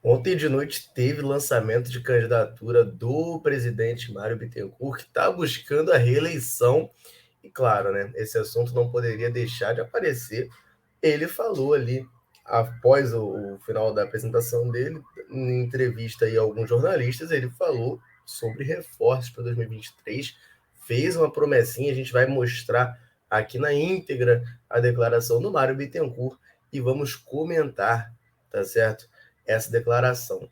Ontem de noite teve lançamento de candidatura do presidente Mário Bittencourt, que está buscando a reeleição. E claro, né, esse assunto não poderia deixar de aparecer. Ele falou ali, após o final da apresentação dele, em entrevista aí a alguns jornalistas, ele falou sobre reforços para 2023, fez uma promessinha, a gente vai mostrar aqui na íntegra a declaração do Mário Bittencourt e vamos comentar, tá certo? Essa declaração.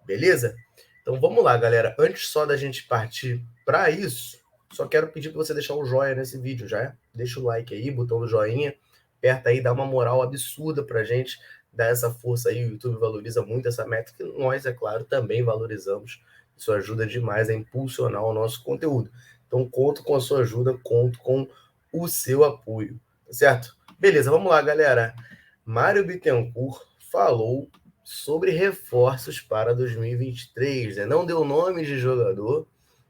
Beleza? Então vamos lá, galera. Antes só da gente partir para isso, só quero pedir para você deixar o joinha nesse vídeo, já é? Deixa o like aí, botão do joinha, aperta aí, dá uma moral absurda pra gente, dá essa força aí, o YouTube valoriza muito essa métrica, e nós, é claro, também valorizamos. Isso ajuda demais a impulsionar o nosso conteúdo. Então conto com a sua ajuda, conto com o seu apoio, tá certo? Beleza, vamos lá, galera. Mário Bittencourt falou sobre reforços para 2023, né? Não deu nome de jogador,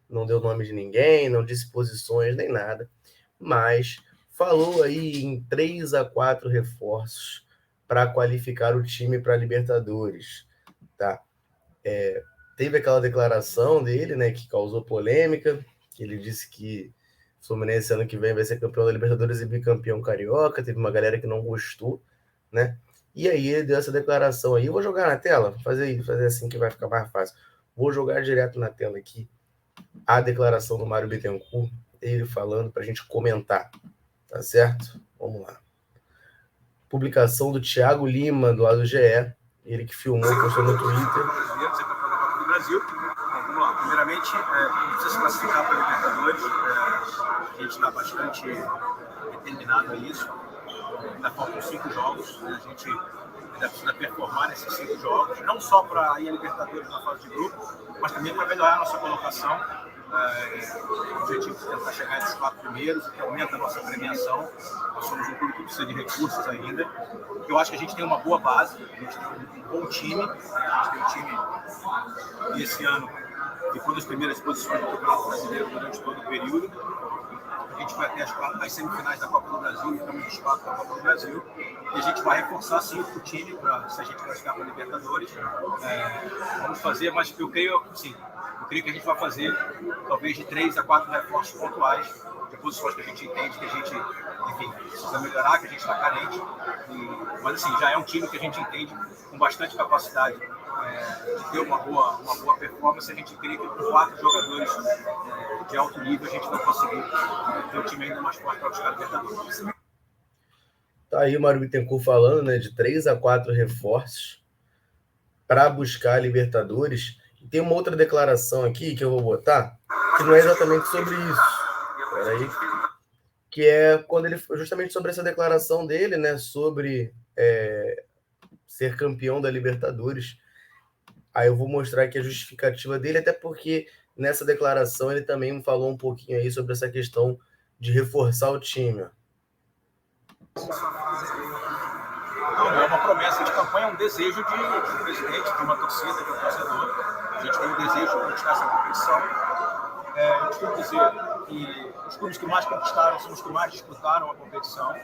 não deu nome de ninguém, não disse posições nem nada, mas falou aí em 3 a 4 reforços para qualificar o time para a Libertadores, tá? Teve aquela declaração dele, né, que causou polêmica, que ele disse que o Fluminense ano que vem vai ser campeão da Libertadores e bicampeão carioca. Teve uma galera que não gostou, né? E aí ele deu essa declaração aí. Eu vou jogar na tela, fazer assim que vai ficar mais fácil. Vou jogar direto na tela aqui a declaração do Mário Bittencourt, ele falando para a gente comentar, tá certo? Vamos lá. Publicação do Thiago Lima, do lado do GE, ele que filmou, postou no Twitter. Brasil. Vamos lá. Primeiramente, precisa se classificar para a Libertadores. A gente está bastante determinado a isso. Ainda faltam 5 jogos. A gente ainda precisa performar nesses 5 jogos. Não só para ir a Libertadores na fase de grupo, mas também para melhorar a nossa colocação. O objetivo é tentar chegar entre os 4 primeiros, que aumenta a nossa premiação. Nós somos um clube que precisa de recursos ainda. Eu acho que a gente tem uma boa base, a gente tem um bom time. A gente tem um time que esse ano ficou nas primeiras posições do Campeonato Brasileiro durante todo o período. A gente vai ter as semifinais da Copa do Brasil e também os 4 da Copa do Brasil. E a gente vai reforçar sim o time para se a gente classificar para a Libertadores. Vamos fazer, mas eu creio que a gente vai fazer talvez de 3 a 4 reforços pontuais de posições que a gente entende que a gente, enfim, precisa melhorar, que a gente está carente. Mas assim, já é um time que a gente entende com bastante capacidade de ter uma boa performance. A gente crê que com 4 jogadores de alto nível a gente vai conseguir ter um time ainda mais forte para buscar a Libertadores. Tá aí o Mário Bittencourt falando, né, de 3 a 4 reforços para buscar a Libertadores. E tem uma outra declaração aqui que eu vou botar, que não é exatamente sobre isso. Peraí. Que é quando ele justamente sobre essa declaração dele, né, sobre ser campeão da Libertadores. Aí eu vou mostrar aqui a justificativa dele, até porque nessa declaração ele também falou um pouquinho aí sobre essa questão de reforçar o time. Não é uma promessa de campanha, é um desejo de presidente, de uma torcida, de um torcedor. A gente tem o desejo de conquistar essa competição. Eu costumo dizer que os clubes que mais conquistaram são os que mais disputaram a competição,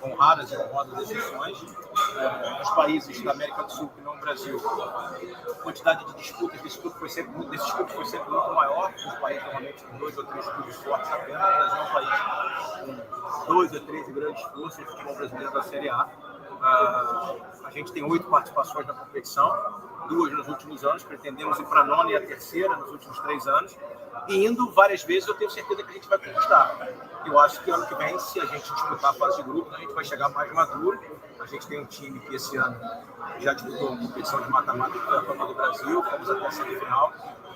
com raras e honrosas exceções. Nos países da América do Sul, que não no Brasil, a quantidade de disputas desses clubes foi sempre muito maior. Os países normalmente com 2 ou 3 clubes fortes apenas. O Brasil é um país com 2 ou 3 grandes forças no futebol brasileiro da Série A. A gente tem 8 participações na competição, 2 nos últimos anos, pretendemos ir para a 9ª e a 3ª nos últimos 3 anos, e indo várias vezes eu tenho certeza que a gente vai conquistar. Eu acho que ano que vem, se a gente disputar a fase de grupo, a gente vai chegar mais maduro. A gente tem um time que esse ano já disputou uma competição de mata-mata da Copa do Brasil, fomos até a semifinal.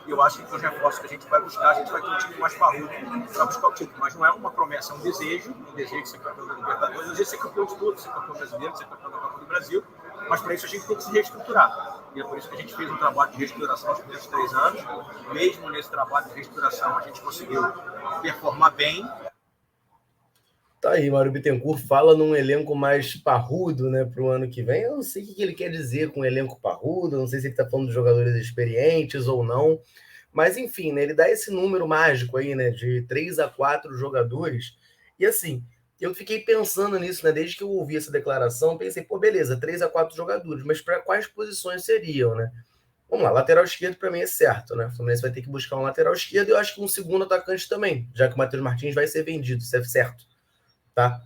E eu acho que com os reforços que a gente vai buscar, a gente vai ter um time mais parrudo para buscar o título. Mas não é uma promessa, é um desejo de ser campeão da Libertadores, um desejo de ser campeão de tudo, ser campeão brasileiro, ser campeão da Copa do Brasil. Mas para isso a gente tem que se reestruturar. E é por isso que a gente fez um trabalho de reestruturação nos primeiros 3 anos. Mesmo nesse trabalho de reestruturação, a gente conseguiu performar bem. Tá aí, Mário Bittencourt fala num elenco mais parrudo, né, para o ano que vem. Eu não sei o que ele quer dizer com elenco parrudo, não sei se ele está falando de jogadores experientes ou não, mas enfim, né, ele dá esse número mágico aí, né, de 3 a 4 jogadores. E assim, Eu fiquei pensando nisso, né? Desde que eu ouvi essa declaração, pensei, pô, beleza, 3 a 4 jogadores, mas para quais posições seriam, né? Vamos lá, lateral esquerdo para mim é certo, né? O Fluminense vai ter que buscar um lateral esquerdo e eu acho que um segundo atacante também, já que o Matheus Martins vai ser vendido, isso é certo, tá?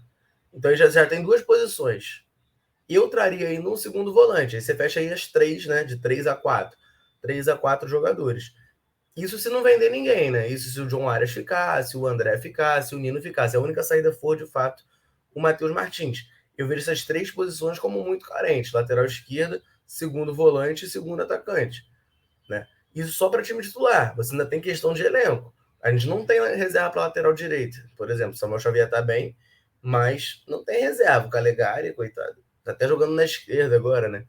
Então já tem duas posições. Eu traria aí no segundo volante, aí você fecha aí as três, né? De 3 a 4. 3 a 4 jogadores. Isso se não vender ninguém, né? Isso se o John Arias ficar, se o André ficar, se o Nino ficar. Se a única saída for, de fato, o Matheus Martins. Eu vejo essas três posições como muito carentes. Lateral esquerda, segundo volante e segundo atacante. Né? Isso só para time titular. Você ainda tem questão de elenco. A gente não tem reserva para lateral direita. Por exemplo, o Samuel Xavier está bem, mas não tem reserva. O Calegari, coitado, está até jogando na esquerda agora, né?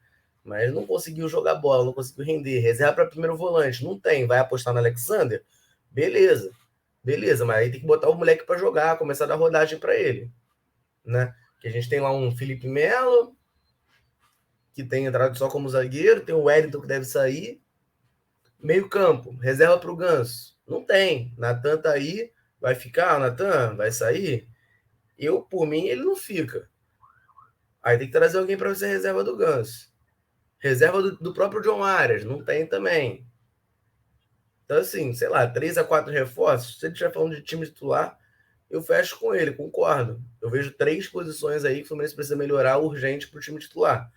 Mas não conseguiu jogar bola, não conseguiu render. Reserva para primeiro volante, não tem. Vai apostar no Alexander? Beleza. Beleza, mas aí tem que botar o moleque para jogar, começar a dar rodagem para ele. Né? Que a gente tem lá um Felipe Melo, que tem entrado só como zagueiro, tem o Wellington que deve sair. Meio campo, reserva para o Ganso. Não tem. Natan tá aí, vai ficar, Natan? Vai sair? Eu, por mim, ele não fica. Aí tem que trazer alguém para ser reserva do Ganso. Reserva do próprio John Arias, não tem também. Então, assim, sei lá, 3 a 4 reforços. Se ele estiver falando de time titular, eu fecho com ele, concordo. Eu vejo três posições aí que o Fluminense precisa melhorar urgente para o time titular.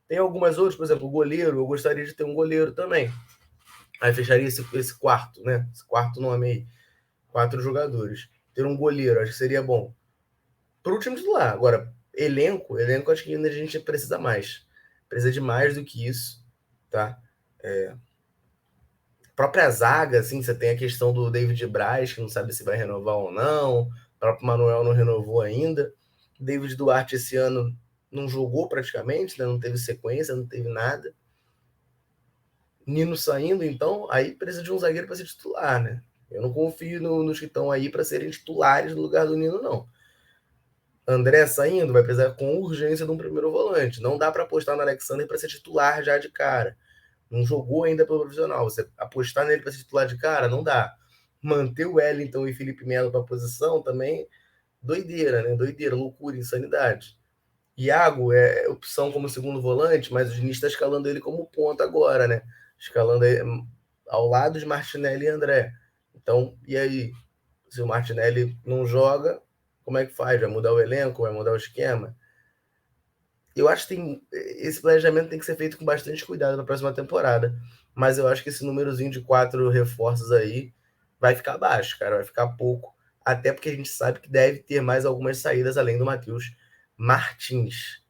Tem algumas outras, por exemplo, o goleiro, eu gostaria de ter um goleiro também. Aí fecharia esse quarto, né? Esse quarto nome aí. 4 jogadores. Ter um goleiro, acho que seria bom. Para o time titular. Agora, elenco, acho que ainda a gente precisa mais. Precisa de mais do que isso, tá? Própria zaga, assim, você tem a questão do David Braz, que não sabe se vai renovar ou não. O próprio Manuel não renovou ainda. David Duarte esse ano não jogou praticamente, né? Não teve sequência, não teve nada. Nino saindo, então, aí precisa de um zagueiro para ser titular, né? Eu não confio nos que estão aí para serem titulares no lugar do Nino, não. André saindo, vai precisar com urgência de um primeiro volante. Não dá para apostar no Alexander para ser titular já de cara. Não jogou ainda pelo profissional. Você apostar nele para ser titular de cara, não dá. Manter o Wellington e Felipe Melo para a posição também, doideira, né? Doideira, loucura, insanidade. Iago é opção como segundo volante, mas o Diniz está escalando ele como ponta agora, né? Escalando ele ao lado de Martinelli e André. Então, e aí? Se o Martinelli não joga, como é que faz? Vai mudar o elenco? Vai mudar o esquema? Eu acho que esse planejamento tem que ser feito com bastante cuidado na próxima temporada. Mas eu acho que esse númerozinho de 4 reforços aí vai ficar baixo, cara. Vai ficar pouco. Até porque a gente sabe que deve ter mais algumas saídas além do Matheus Martins.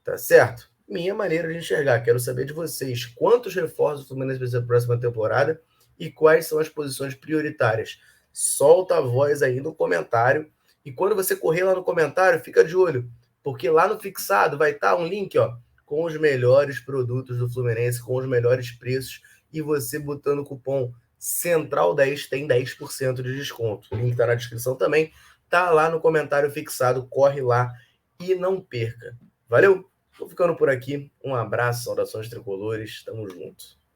Tá certo? Minha maneira de enxergar. Quero saber de vocês. Quantos reforços o Fluminense precisa para a próxima temporada e quais são as posições prioritárias? Solta a voz aí no comentário. E quando você correr lá no comentário, fica de olho. Porque lá no fixado vai estar um link, ó, com os melhores produtos do Fluminense, com os melhores preços. E você botando o cupom Central10 tem 10% de desconto. O link está na descrição também. Tá lá no comentário fixado. Corre lá e não perca. Valeu? Tô ficando por aqui. Um abraço, saudações tricolores. Tamo junto.